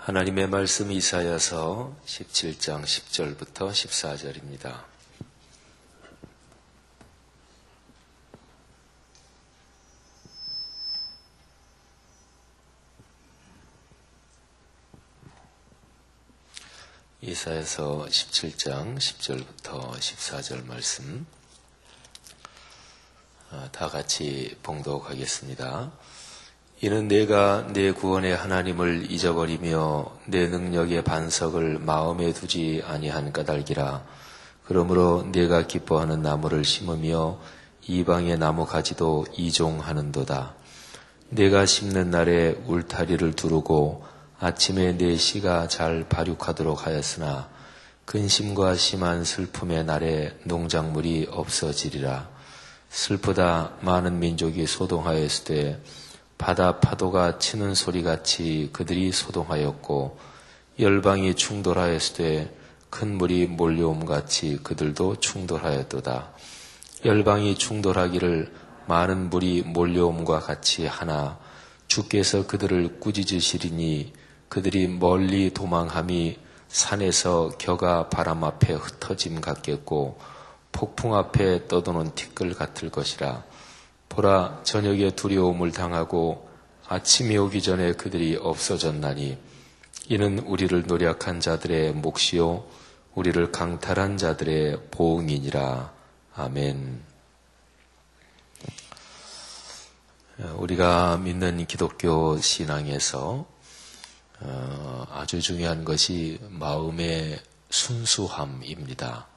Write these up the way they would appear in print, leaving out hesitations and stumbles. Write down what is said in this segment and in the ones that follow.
하나님의 말씀 이사야서 17장 10절부터 14절입니다. 이사야서 17장 10절부터 14절 말씀 다 같이 봉독하겠습니다. 이는 내가 내 구원의 하나님을 잊어버리며 내 능력의 반석을 마음에 두지 아니한 까닭이라. 그러므로 내가 기뻐하는 나무를 심으며 이방의 나무 가지도 이종하는도다. 내가 심는 날에 울타리를 두르고 아침에 내 씨가 잘 발육하도록 하였으나 근심과 심한 슬픔의 날에 농작물이 없어지리라. 슬프다. 많은 민족이 소동하였을 때 바다 파도가 치는 소리같이 그들이 소동하였고 열방이 충돌하였을 때 큰 물이 몰려옴같이 그들도 충돌하였도다. 열방이 충돌하기를 많은 물이 몰려옴과 같이 하나 주께서 그들을 꾸짖으시리니 그들이 멀리 도망함이 산에서 겨가 바람 앞에 흩어짐 같겠고 폭풍 앞에 떠도는 티끌 같을 것이라. 보라, 저녁에 두려움을 당하고 아침이 오기 전에 그들이 없어졌나니 이는 우리를 노력한 자들의 몫이요 우리를 강탈한 자들의 보응이니라. 아멘. 우리가 믿는 기독교 신앙에서 아주 중요한 것이 마음의 순수함입니다.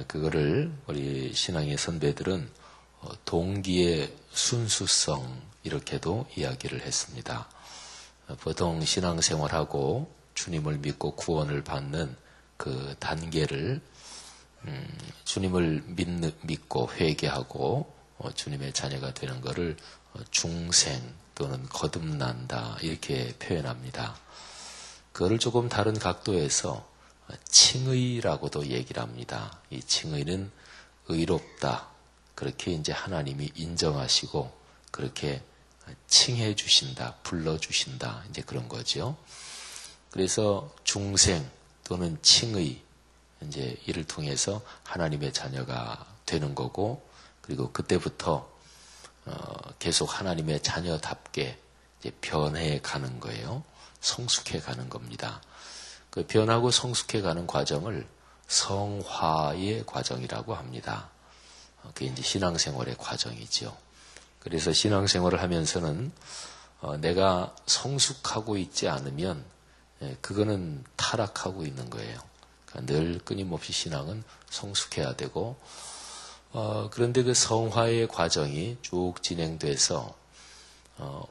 그거를 우리 신앙의 선배들은 동기의 순수성 이렇게도 이야기를 했습니다. 보통 신앙생활하고 주님을 믿고 구원을 받는 그 단계를 주님을 믿고 회개하고 주님의 자녀가 되는 것을 중생 또는 거듭난다 이렇게 표현합니다. 그거를 조금 다른 각도에서 칭의라고도 얘기를 합니다. 이 칭의는 의롭다. 그렇게 이제 하나님이 인정하시고 그렇게 칭해 주신다, 불러 주신다 이제 그런 거죠. 그래서 중생 또는 칭의 이제 이를 통해서 하나님의 자녀가 되는 거고 그리고 그때부터 계속 하나님의 자녀답게 이제 변해 가는 거예요. 성숙해 가는 겁니다. 그 변하고 성숙해 가는 과정을 성화의 과정이라고 합니다. 그게 이제 신앙생활의 과정이죠. 그래서 신앙생활을 하면서는 내가 성숙하고 있지 않으면 그거는 타락하고 있는 거예요. 그러니까 늘 끊임없이 신앙은 성숙해야 되고 그런데 그 성화의 과정이 쭉 진행돼서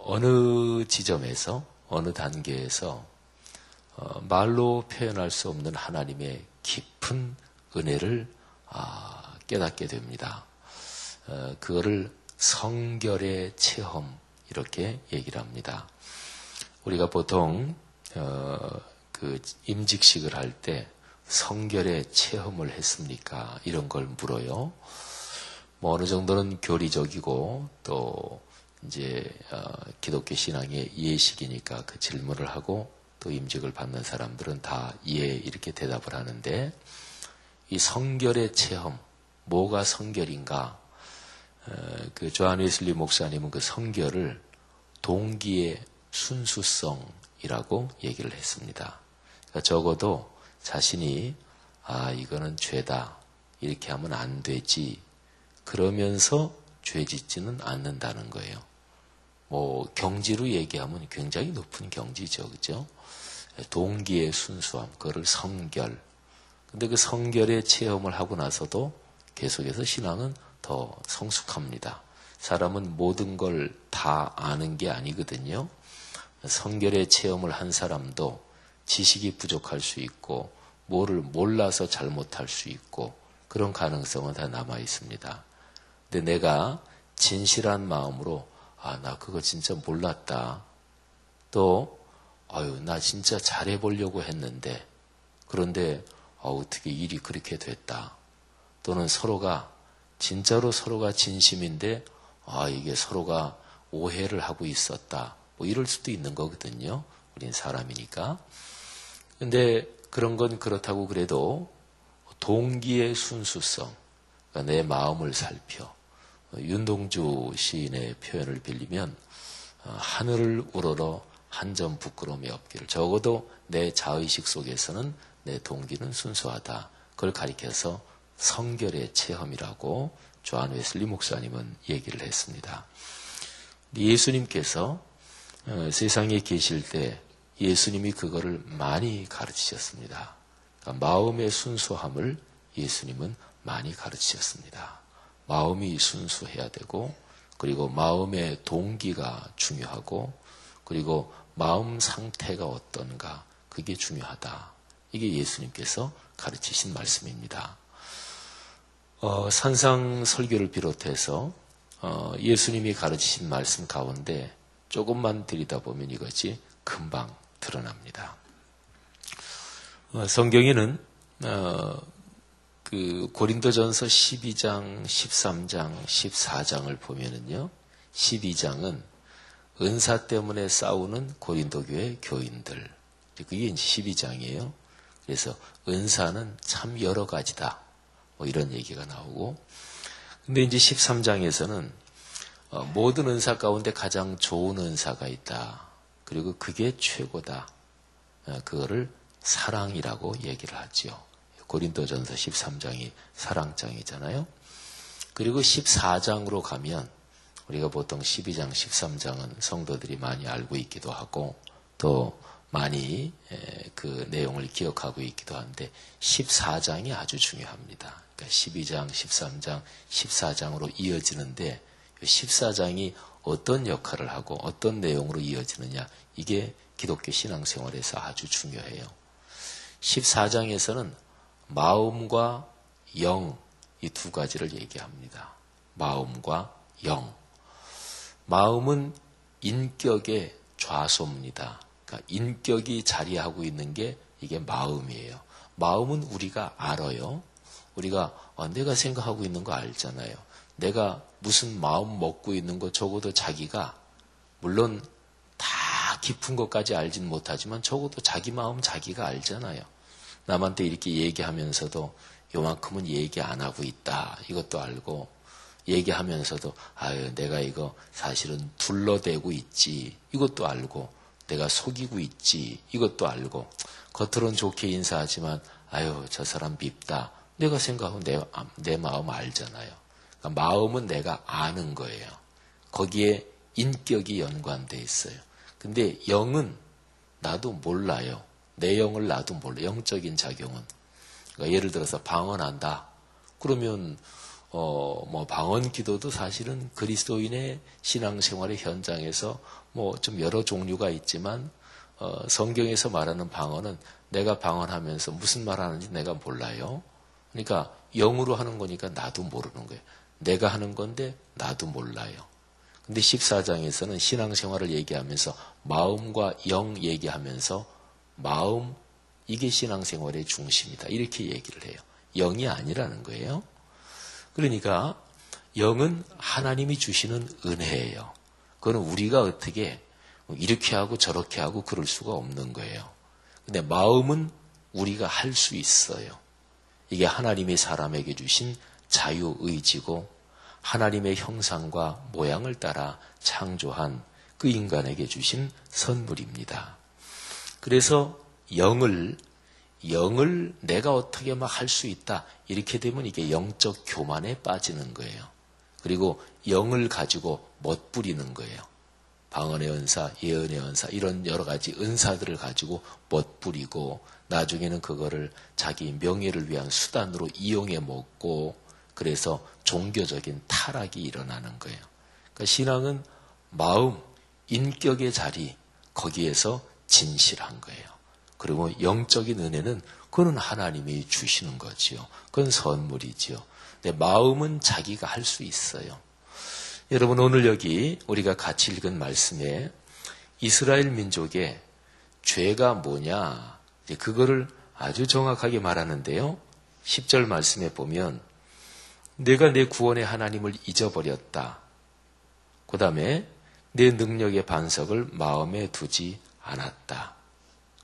어느 지점에서 어느 단계에서 말로 표현할 수 없는 하나님의 깊은 은혜를 깨닫게 됩니다. 그거를 성결의 체험 이렇게 얘기를 합니다. 우리가 보통 그 임직식을 할 때 성결의 체험을 했습니까? 이런 걸 물어요. 뭐 어느 정도는 교리적이고 또 이제 기독교 신앙의 예식이니까 그 질문을 하고 또 임직을 받는 사람들은 다 예 이렇게 대답을 하는데 이 성결의 체험 뭐가 성결인가? 그 조한 웨슬리 목사님은 그 성결을 동기의 순수성이라고 얘기를 했습니다. 그러니까 적어도 자신이 이거는 죄다 이렇게 하면 안 되지 그러면서 죄 짓지는 않는다는 거예요. 뭐 경지로 얘기하면 굉장히 높은 경지죠, 그죠? 동기의 순수함, 그거를 성결. 근데 그 성결의 체험을 하고 나서도 계속해서 신앙은 더 성숙합니다. 사람은 모든 걸 다 아는 게 아니거든요. 성결의 체험을 한 사람도 지식이 부족할 수 있고 뭐를 몰라서 잘못할 수 있고 그런 가능성은 다 남아 있습니다. 근데 내가 진실한 마음으로 나 그거 진짜 몰랐다. 또 나 진짜 잘해보려고 했는데 그런데 어떻게 일이 그렇게 됐다. 또는 진짜로 서로가 진심인데 이게 서로가 오해를 하고 있었다. 뭐 이럴 수도 있는 거거든요. 우린 사람이니까. 근데 그런 건 그렇다고 그래도 동기의 순수성, 그러니까 내 마음을 살펴. 윤동주 시인의 표현을 빌리면 하늘을 우러러 한 점 부끄러움이 없기를. 적어도 내 자의식 속에서는 내 동기는 순수하다. 그걸 가리켜서 성결의 체험이라고 조한 웨슬리 목사님은 얘기를 했습니다. 예수님께서 세상에 계실 때 예수님이 그거를 많이 가르치셨습니다. 그러니까 마음의 순수함을 예수님은 많이 가르치셨습니다. 마음이 순수해야 되고, 그리고 마음의 동기가 중요하고, 그리고 마음 상태가 어떤가, 그게 중요하다. 이게 예수님께서 가르치신 말씀입니다. 산상 설교를 비롯해서 예수님이 가르치신 말씀 가운데 조금만 들여다보면 이것이 금방 드러납니다. 성경에는 그 고린도전서 12장, 13장, 14장을 보면은요, 12장은 은사 때문에 싸우는 고린도 교회 교인들, 그게 이제 12장이에요. 그래서 은사는 참 여러 가지다, 뭐 이런 얘기가 나오고, 근데 이제 13장에서는 모든 은사 가운데 가장 좋은 은사가 있다. 그리고 그게 최고다. 그거를 사랑이라고 얘기를 하지요. 고린도전서 13장이 사랑장이잖아요. 그리고 14장으로 가면 우리가 보통 12장, 13장은 성도들이 많이 알고 있기도 하고 또 많이 그 내용을 기억하고 있기도 한데 14장이 아주 중요합니다. 그러니까 12장, 13장, 14장으로 이어지는데 14장이 어떤 역할을 하고 어떤 내용으로 이어지느냐, 이게 기독교 신앙생활에서 아주 중요해요. 14장에서는 마음과 영, 이 두 가지를 얘기합니다. 마음과 영. 마음은 인격의 좌소입니다. 그러니까 인격이 자리하고 있는 게 이게 마음이에요. 마음은 우리가 알아요. 우리가 내가 생각하고 있는 거 알잖아요. 내가 무슨 마음 먹고 있는 거 적어도 자기가, 물론 다 깊은 것까지 알진 못하지만 적어도 자기 마음 자기가 알잖아요. 남한테 이렇게 얘기하면서도 요만큼은 얘기 안 하고 있다, 이것도 알고, 얘기하면서도 아유 내가 이거 사실은 둘러대고 있지, 이것도 알고, 내가 속이고 있지, 이것도 알고, 겉으로는 좋게 인사하지만 아유 저 사람 밉다, 내가 생각하고 내 마음 알잖아요. 그러니까 마음은 내가 아는 거예요. 거기에 인격이 연관돼 있어요. 근데 영은 나도 몰라요. 내 영을 나도 몰라요. 영적인 작용은. 그러니까 예를 들어서 방언한다. 그러면 뭐 방언 기도도 사실은 그리스도인의 신앙생활의 현장에서 뭐 좀 여러 종류가 있지만 성경에서 말하는 방언은 내가 방언하면서 무슨 말 하는지 내가 몰라요. 그러니까 영으로 하는 거니까 나도 모르는 거예요. 내가 하는 건데 나도 몰라요. 근데 14장에서는 신앙생활을 얘기하면서 마음과 영 얘기하면서 마음, 이게 신앙생활의 중심이다, 이렇게 얘기를 해요. 영이 아니라는 거예요. 그러니까 영은 하나님이 주시는 은혜예요. 그건 우리가 어떻게 이렇게 하고 저렇게 하고 그럴 수가 없는 거예요. 근데 마음은 우리가 할 수 있어요. 이게 하나님이 사람에게 주신 자유의지고 하나님의 형상과 모양을 따라 창조한 그 인간에게 주신 선물입니다. 그래서 영을 내가 어떻게 막 할 수 있다, 이렇게 되면 이게 영적 교만에 빠지는 거예요. 그리고 영을 가지고 멋부리는 거예요. 방언의 은사, 예언의 은사, 이런 여러 가지 은사들을 가지고 멋부리고 나중에는 그거를 자기 명예를 위한 수단으로 이용해 먹고, 그래서 종교적인 타락이 일어나는 거예요. 그러니까 신앙은 마음, 인격의 자리, 거기에서 진실한 거예요. 그리고 영적인 은혜는 그건 하나님이 주시는 거지요. 그건 선물이지요. 근데 마음은 자기가 할 수 있어요. 여러분, 오늘 여기 우리가 같이 읽은 말씀에 이스라엘 민족의 죄가 뭐냐, 그거를 아주 정확하게 말하는데요. 10절 말씀에 보면 내가 내 구원의 하나님을 잊어버렸다. 그 다음에 내 능력의 반석을 마음에 두지 않았다.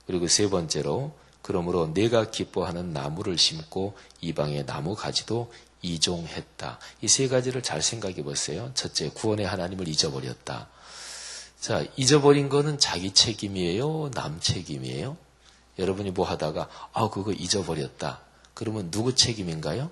그리고 세 번째로 그러므로 내가 기뻐하는 나무를 심고 이방의 나무 가지도 이종했다. 이 세 가지를 잘 생각해 보세요. 첫째, 구원의 하나님을 잊어버렸다. 자, 잊어버린 거는 자기 책임이에요? 남 책임이에요? 여러분이 뭐 하다가 그거 잊어버렸다. 그러면 누구 책임인가요?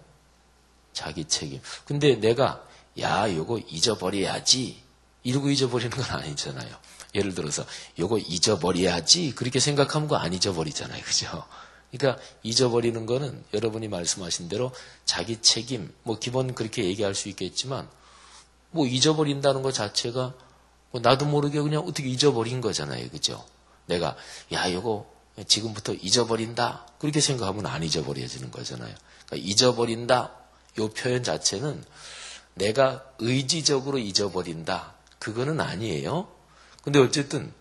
자기 책임. 근데 내가 요거 잊어버려야지 이러고 잊어버리는 건 아니잖아요. 예를 들어서 요거 잊어버려야지 그렇게 생각하면 그거 안 잊어버리잖아요. 그죠? 그러니까 잊어버리는 거는 여러분이 말씀하신 대로 자기 책임, 뭐 기본 그렇게 얘기할 수 있겠지만 뭐 잊어버린다는 것 자체가 뭐 나도 모르게 그냥 어떻게 잊어버린 거잖아요. 그죠? 내가 요거 지금부터 잊어버린다 그렇게 생각하면 안 잊어버려지는 거잖아요. 그러니까 잊어버린다 요 표현 자체는 내가 의지적으로 잊어버린다 그거는 아니에요. 근데 어쨌든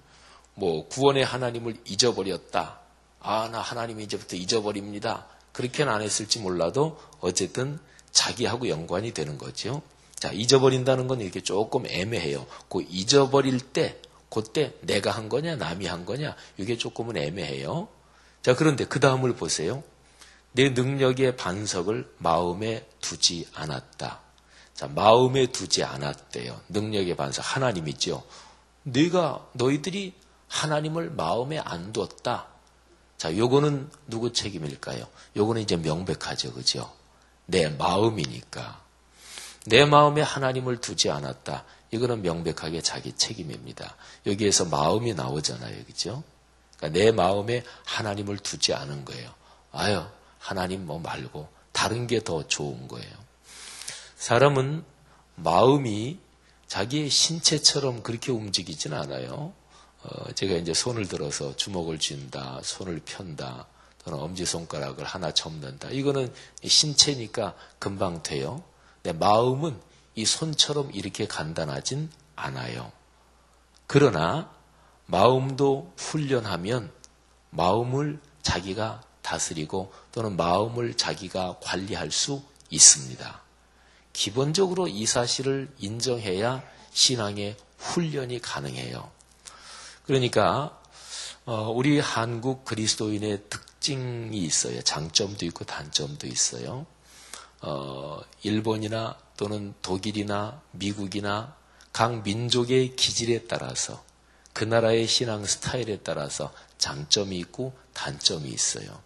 뭐 구원의 하나님을 잊어버렸다. 나 하나님 이제부터 잊어버립니다. 그렇게는 안 했을지 몰라도 어쨌든 자기하고 연관이 되는 거죠. 자, 잊어버린다는 건 이렇게 조금 애매해요. 그 잊어버릴 때 그때 내가 한 거냐 남이 한 거냐 이게 조금은 애매해요. 자, 그런데 그 다음을 보세요. 내 능력의 반석을 마음에 두지 않았다. 자, 마음에 두지 않았대요. 능력의 반석 하나님이죠. 너희들이 하나님을 마음에 안 뒀다. 자, 요거는 누구 책임일까요? 요거는 이제 명백하죠. 그죠? 내 마음이니까. 내 마음에 하나님을 두지 않았다. 이거는 명백하게 자기 책임입니다. 여기에서 마음이 나오잖아요. 그죠? 그러니까 내 마음에 하나님을 두지 않은 거예요. 하나님 뭐 말고 다른 게 더 좋은 거예요. 사람은 마음이 자기의 신체처럼 그렇게 움직이진 않아요. 제가 이제 손을 들어서 주먹을 쥔다, 손을 편다, 또는 엄지손가락을 하나 접는다. 이거는 신체니까 금방 돼요. 근데 마음은 이 손처럼 이렇게 간단하진 않아요. 그러나 마음도 훈련하면 마음을 자기가 다스리고 또는 마음을 자기가 관리할 수 있습니다. 기본적으로 이 사실을 인정해야 신앙의 훈련이 가능해요. 그러니까 우리 한국 그리스도인의 특징이 있어요. 장점도 있고 단점도 있어요. 일본이나 또는 독일이나 미국이나 각 민족의 기질에 따라서 그 나라의 신앙 스타일에 따라서 장점이 있고 단점이 있어요.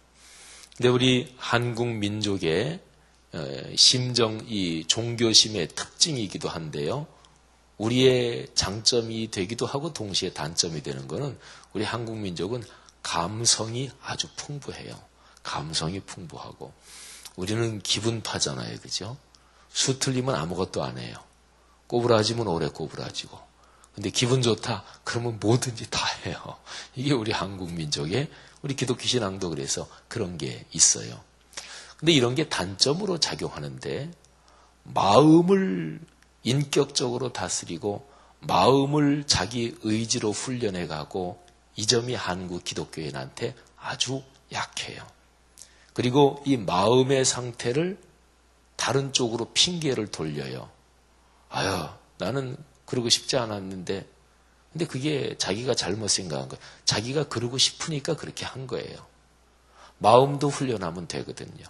근데 우리 한국 민족의 이 종교심의 특징이기도 한데요. 우리의 장점이 되기도 하고 동시에 단점이 되는 것은 우리 한국 민족은 감성이 아주 풍부해요. 감성이 풍부하고 우리는 기분파잖아요. 그죠? 수 틀리면 아무것도 안 해요. 꼬부라지면 오래 꼬부라지고. 근데 기분 좋다? 그러면 뭐든지 다 해요. 이게 우리 한국 민족의 우리 기독교 신앙도 그래서 그런 게 있어요. 근데 이런 게 단점으로 작용하는데 마음을 인격적으로 다스리고 마음을 자기 의지로 훈련해 가고 이 점이 한국 기독교인한테 아주 약해요. 그리고 이 마음의 상태를 다른 쪽으로 핑계를 돌려요. 나는 그러고 싶지 않았는데 근데 그게 자기가 잘못 생각한 거예요. 자기가 그러고 싶으니까 그렇게 한 거예요. 마음도 훈련하면 되거든요.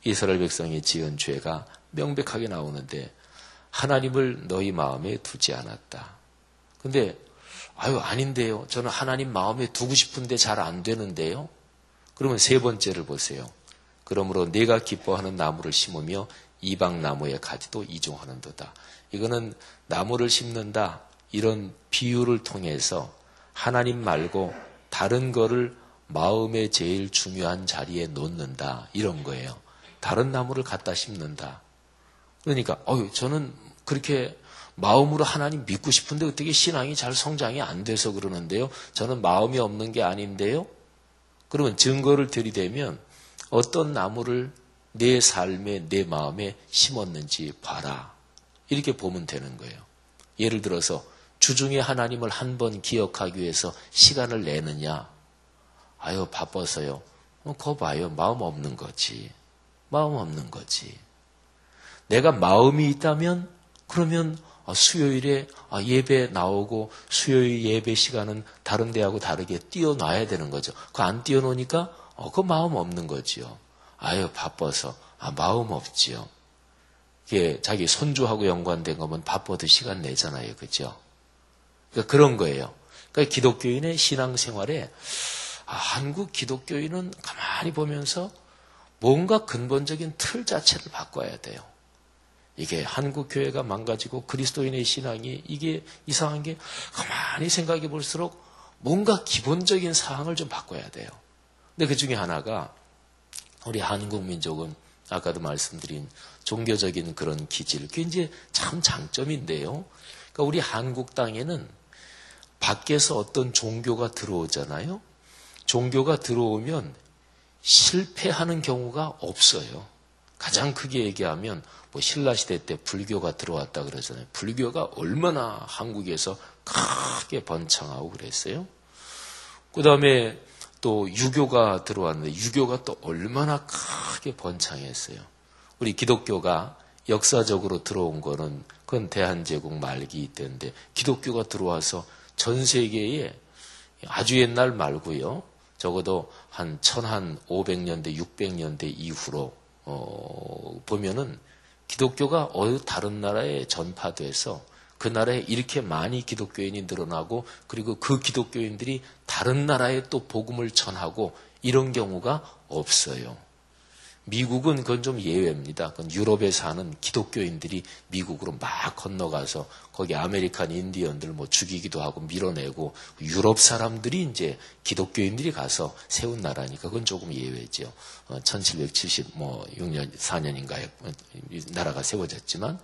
이스라엘 백성이 지은 죄가 명백하게 나오는데 하나님을 너희 마음에 두지 않았다. 근데 아닌데요. 저는 하나님 마음에 두고 싶은데 잘 안 되는데요. 그러면 세 번째를 보세요. 그러므로 내가 기뻐하는 나무를 심으며 이방 나무의 가지도 이종하는도다. 이거는 나무를 심는다. 이런 비유를 통해서 하나님 말고 다른 거를 마음의 제일 중요한 자리에 놓는다. 이런 거예요. 다른 나무를 갖다 심는다. 그러니까 저는 그렇게 마음으로 하나님 믿고 싶은데 어떻게 신앙이 잘 성장이 안 돼서 그러는데요. 저는 마음이 없는 게 아닌데요. 그러면 증거를 들이대면 어떤 나무를 내 삶에 내 마음에 심었는지 봐라. 이렇게 보면 되는 거예요. 예를 들어서 주중에 하나님을 한 번 기억하기 위해서 시간을 내느냐. 바빠서요. 그거 봐요. 마음 없는 거지. 마음 없는 거지. 내가 마음이 있다면 그러면 수요일에 예배 나오고 수요일 예배 시간은 다른 데하고 다르게 띄워놔야 되는 거죠. 그거 안 띄워놓으니까 그 마음 없는 거지요. 아유 바빠서 마음 없지요. 이게 자기 손주하고 연관된 거면 바빠도 시간 내잖아요. 그죠? 그러니까 그런 거예요. 그러니까 기독교인의 신앙생활에 한국 기독교인은 가만히 보면서 뭔가 근본적인 틀 자체를 바꿔야 돼요. 이게 한국 교회가 망가지고 그리스도인의 신앙이 이게 이상한 게 가만히 생각해 볼수록 뭔가 기본적인 사항을 좀 바꿔야 돼요. 근데 그 중에 하나가 우리 한국 민족은 아까도 말씀드린 종교적인 그런 기질, 그게 이제 참 장점인데요. 그러니까 우리 한국 땅에는 밖에서 어떤 종교가 들어오잖아요. 종교가 들어오면 실패하는 경우가 없어요. 가장 크게 얘기하면 신라시대 때 불교가 들어왔다 그러잖아요. 불교가 얼마나 한국에서 크게 번창하고 그랬어요. 그 다음에 또 유교가 들어왔는데 유교가 또 얼마나 크게 번창했어요. 우리 기독교가 역사적으로 들어온 거는 그건 대한제국 말기 때인데 기독교가 들어와서 전 세계에 아주 옛날 말고요. 적어도 한 1500년대, 600년대 이후로 보면은 기독교가 다른 나라에 전파돼서 그 나라에 이렇게 많이 기독교인이 늘어나고 그리고 그 기독교인들이 다른 나라에 또 복음을 전하고 이런 경우가 없어요. 미국은 그건 좀 예외입니다. 그건 유럽에 사는 기독교인들이 미국으로 막 건너가서 거기 아메리칸 인디언들 죽이기도 하고 밀어내고 유럽 사람들이 이제 기독교인들이 가서 세운 나라니까 그건 조금 예외죠. 1776년 4년인가에 나라가 세워졌지만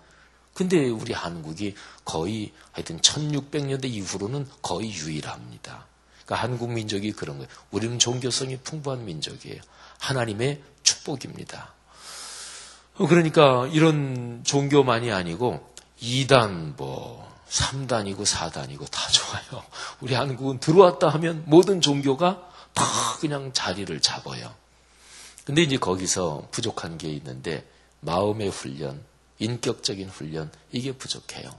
근데 우리 한국이 거의 하여튼 1600년대 이후로는 거의 유일합니다. 그러니까 한국 민족이 그런 거예요. 우리는 종교성이 풍부한 민족이에요. 하나님의 축복입니다. 그러니까 이런 종교만이 아니고 2단, 3단이고 4단이고 다 좋아요. 우리 한국은 들어왔다 하면 모든 종교가 다 그냥 자리를 잡아요. 근데 이제 거기서 부족한 게 있는데 마음의 훈련, 인격적인 훈련, 이게 부족해요.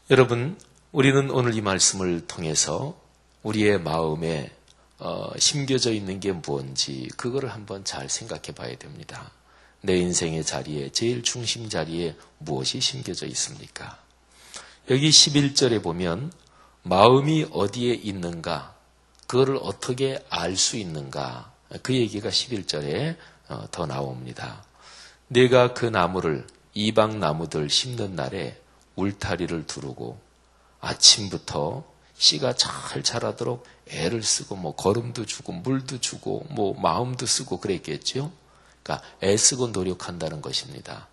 여러분, 우리는 오늘 이 말씀을 통해서 우리의 마음에 심겨져 있는 게 뭔지 그거를 한번 잘 생각해 봐야 됩니다. 내 인생의 자리에 제일 중심 자리에 무엇이 심겨져 있습니까? 여기 11절에 보면 마음이 어디에 있는가, 그거를 어떻게 알 수 있는가, 그 얘기가 11절에 더 나옵니다. 내가 그 나무를 이방 나무들 심는 날에 울타리를 두르고 아침부터 씨가 잘 자라도록 애를 쓰고 거름도 주고 물도 주고 마음도 쓰고 그랬겠죠. 그러니까 애쓰고 노력한다는 것입니다.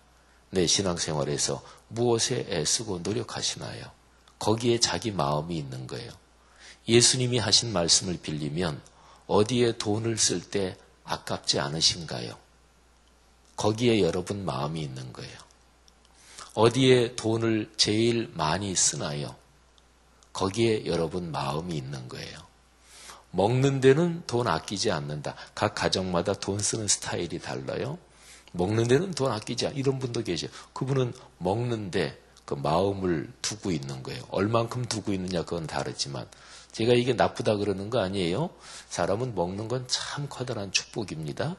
내 신앙생활에서 무엇에 애쓰고 노력하시나요? 거기에 자기 마음이 있는 거예요. 예수님이 하신 말씀을 빌리면 어디에 돈을 쓸 때 아깝지 않으신가요? 거기에 여러분 마음이 있는 거예요. 어디에 돈을 제일 많이 쓰나요? 거기에 여러분 마음이 있는 거예요. 먹는 데는 돈 아끼지 않는다. 각 가정마다 돈 쓰는 스타일이 달라요. 먹는 데는 돈 아끼지 않는다. 이런 분도 계세요. 그분은 먹는데 그 마음을 두고 있는 거예요. 얼만큼 두고 있느냐 그건 다르지만 제가 이게 나쁘다 그러는 거 아니에요. 사람은 먹는 건 참 커다란 축복입니다.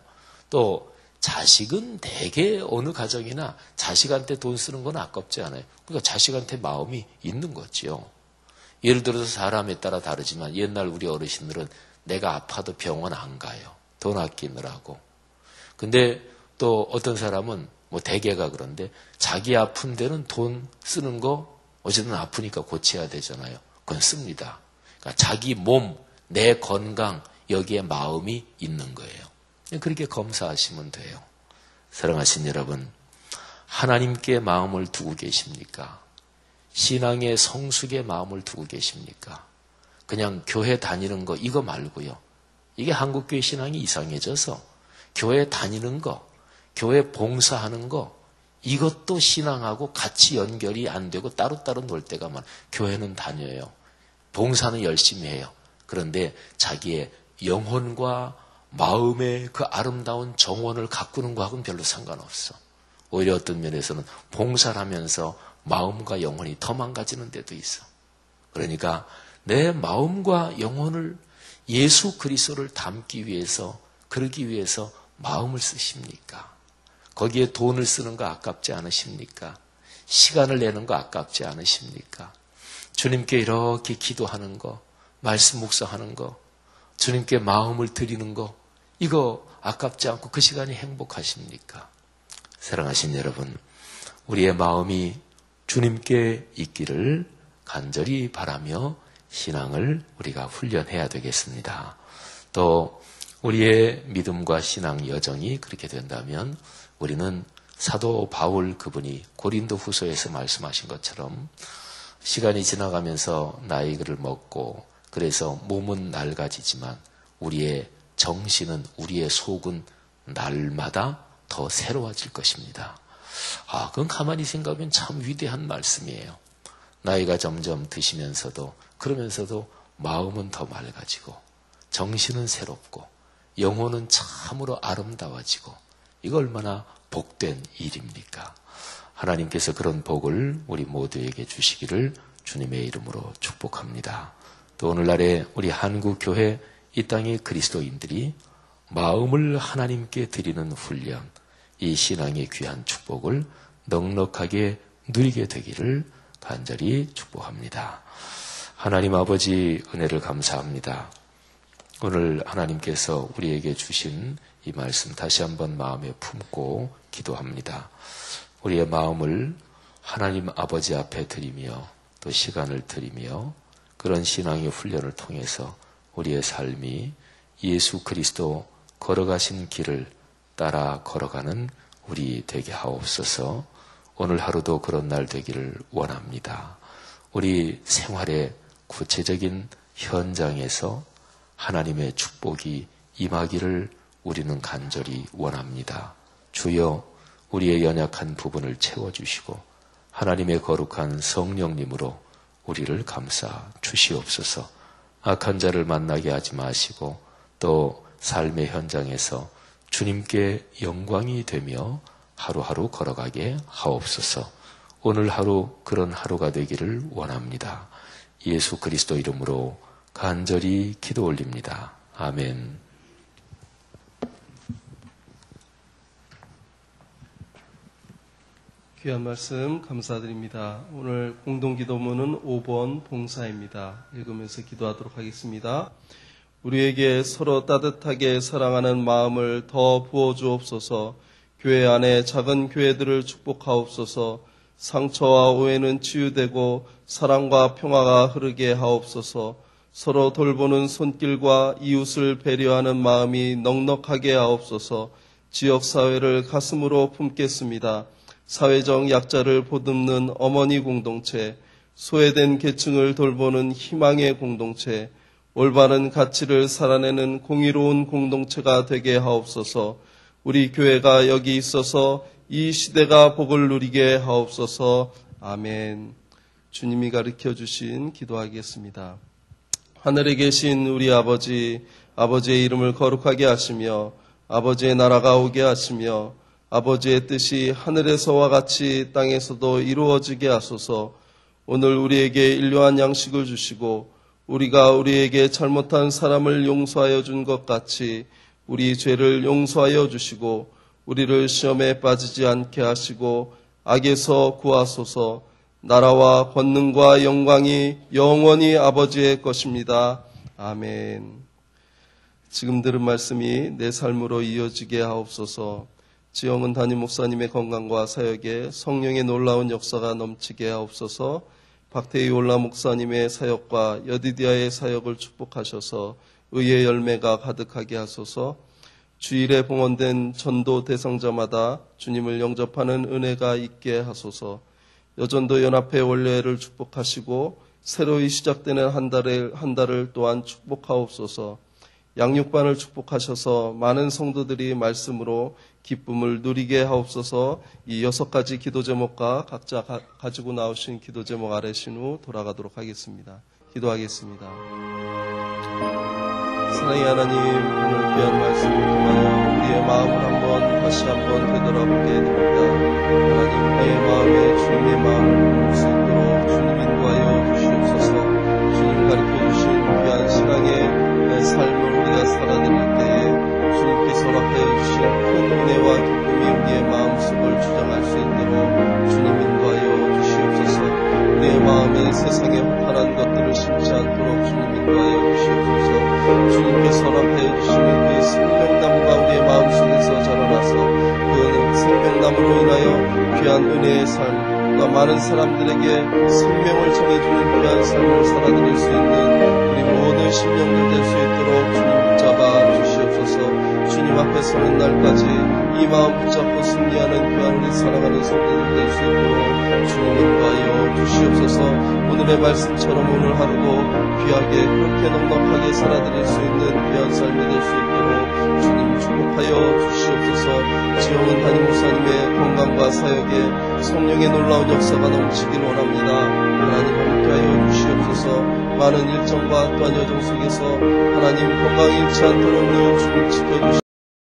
또 자식은 대개 어느 가정이나 자식한테 돈 쓰는 건 아깝지 않아요. 그러니까 자식한테 마음이 있는 거지요. 예를 들어서 사람에 따라 다르지만 옛날 우리 어르신들은 내가 아파도 병원 안 가요. 돈 아끼느라고. 근데 또 어떤 사람은 대개가 그런데 자기 아픈 데는 돈 쓰는 거 어쨌든 아프니까 고쳐야 되잖아요. 그건 씁니다. 그러니까 자기 몸, 내 건강 여기에 마음이 있는 거예요. 그렇게 검사하시면 돼요. 사랑하신 여러분, 하나님께 마음을 두고 계십니까? 신앙의 성숙의 마음을 두고 계십니까? 그냥 교회 다니는 거 이거 말고요. 이게 한국교회 신앙이 이상해져서 교회 다니는 거, 교회 봉사하는 거 이것도 신앙하고 같이 연결이 안 되고 따로따로 놀 때가 많아요. 교회는 다녀요. 봉사는 열심히 해요. 그런데 자기의 영혼과 마음의 그 아름다운 정원을 가꾸는 거하고는 별로 상관없어. 오히려 어떤 면에서는 봉사를 하면서 마음과 영혼이 더 망가지는 데도 있어. 그러니까 내 마음과 영혼을 예수 그리스도를 닮기 위해서, 그러기 위해서 마음을 쓰십니까? 거기에 돈을 쓰는 거 아깝지 않으십니까? 시간을 내는 거 아깝지 않으십니까? 주님께 이렇게 기도하는 거, 말씀 묵상하는 거, 주님께 마음을 드리는 거, 이거 아깝지 않고 그 시간이 행복하십니까? 사랑하신 여러분, 우리의 마음이 주님께 있기를 간절히 바라며 신앙을 우리가 훈련해야 되겠습니다. 또 우리의 믿음과 신앙 여정이 그렇게 된다면 우리는 사도 바울 그분이 고린도 후서에서 말씀하신 것처럼 시간이 지나가면서 나이를 먹고 그래서 몸은 낡아지지만 우리의 정신은, 우리의 속은 날마다 더 새로워질 것입니다. 그건 가만히 생각하면 참 위대한 말씀이에요. 나이가 점점 드시면서도, 그러면서도 마음은 더 맑아지고 정신은 새롭고 영혼은 참으로 아름다워지고, 이거 얼마나 복된 일입니까? 하나님께서 그런 복을 우리 모두에게 주시기를 주님의 이름으로 축복합니다. 또 오늘날에 우리 한국교회 이 땅의 그리스도인들이 마음을 하나님께 드리는 훈련, 이 신앙의 귀한 축복을 넉넉하게 누리게 되기를 간절히 축복합니다. 하나님 아버지 은혜를 감사합니다. 오늘 하나님께서 우리에게 주신 이 말씀 다시 한번 마음에 품고 기도합니다. 우리의 마음을 하나님 아버지 앞에 드리며 또 시간을 드리며 그런 신앙의 훈련을 통해서 우리의 삶이 예수 그리스도 걸어가신 길을 따라 걸어가는 우리 되게 하옵소서. 오늘 하루도 그런 날 되기를 원합니다. 우리 생활의 구체적인 현장에서 하나님의 축복이 임하기를 우리는 간절히 원합니다. 주여, 우리의 연약한 부분을 채워주시고 하나님의 거룩한 성령님으로 우리를 감싸 주시옵소서. 악한 자를 만나게 하지 마시고 또 삶의 현장에서 주님께 영광이 되며 하루하루 걸어가게 하옵소서. 오늘 하루 그런 하루가 되기를 원합니다. 예수 그리스도 이름으로 간절히 기도 올립니다. 아멘. 귀한 말씀 감사드립니다. 오늘 공동기도문은 5번 봉사입니다. 읽으면서 기도하도록 하겠습니다. 우리에게 서로 따뜻하게 사랑하는 마음을 더 부어주옵소서. 교회 안에 작은 교회들을 축복하옵소서. 상처와 오해는 치유되고 사랑과 평화가 흐르게 하옵소서. 서로 돌보는 손길과 이웃을 배려하는 마음이 넉넉하게 하옵소서. 지역사회를 가슴으로 품겠습니다. 사회적 약자를 보듬는 어머니 공동체, 소외된 계층을 돌보는 희망의 공동체, 올바른 가치를 살아내는 공의로운 공동체가 되게 하옵소서. 우리 교회가 여기 있어서 이 시대가 복을 누리게 하옵소서. 아멘. 주님이 가르쳐 주신 기도하겠습니다. 하늘에 계신 우리 아버지, 아버지의 이름을 거룩하게 하시며 아버지의 나라가 오게 하시며 아버지의 뜻이 하늘에서와 같이 땅에서도 이루어지게 하소서. 오늘 우리에게 일용할 양식을 주시고 우리가 우리에게 잘못한 사람을 용서하여 준 것 같이 우리 죄를 용서하여 주시고 우리를 시험에 빠지지 않게 하시고 악에서 구하소서. 나라와 권능과 영광이 영원히 아버지의 것입니다. 아멘. 지금 들은 말씀이 내 삶으로 이어지게 하옵소서. 지영은 담임 목사님의 건강과 사역에 성령의 놀라운 역사가 넘치게 하옵소서. 박태희 올라 목사님의 사역과 여디디아의 사역을 축복하셔서 의의 열매가 가득하게 하소서. 주일에 봉헌된 전도 대상자마다 주님을 영접하는 은혜가 있게 하소서. 여전도 연합회 원례를 축복하시고 새로이 시작되는 한 달을 또한 축복하옵소서. 양육반을 축복하셔서 많은 성도들이 말씀으로 기쁨을 누리게 하옵소서. 이 6가지 기도 제목과 각자 가지고 나오신 기도 제목 아래신 후 돌아가도록 하겠습니다. 기도하겠습니다. 사랑의 하나님, 오늘 귀한 말씀을 통하여 우리의 마음을 다시 한번 되돌아보게 됩니다. 하나님, 우리의 마음에 주님의 마음을 볼 수 있도록 주님 인도하여 주시옵소서. 주님 가르쳐주신 귀한 신앙의 삶을 우리가 살아드릴 때에 주님께서 허락하여 주신 큰 은혜와 기쁨이 우리의 마음속을 주장할 수 있도록 주님 인도하여 주시옵소서. 우리의 마음에 세상의 허탄한 것들을 심지 않도록 주님 인도하여 주시옵소서. 주님께서 허락하여 주시는 그 생명나무가 우리의 마음속에서 자라나서 그 생명나무로 인하여 귀한 은혜의 삶과 많은 사람들에게 생명을 전해주는 귀한 삶을 살아드릴 수 있는 우리 모든 심령들 될 수 있도록 주님 붙잡아 주시옵소서. 주님 앞에 서는 날까지 이 마음 붙잡고 승리하는 귀한 우리 사랑하는 성도들 될 수 있도록 주님 인도하여 주시옵소서. 오늘의 말씀처럼 오늘 하루도 귀하게 그렇게 넉넉하게 살아드릴 수 있는 귀한 삶이 될 수 있도록 주님 축복하여 주시옵소서. 지영은 담임 목사님의 건강과 사역에 성령의 놀라운 역사가 넘치길 원합니다. 하나님 함께하여 주시옵소서. 많은 일정과 또한 여정 속에서 하나님 건강 잃지 않도록 늘 주님 지켜주시옵소서.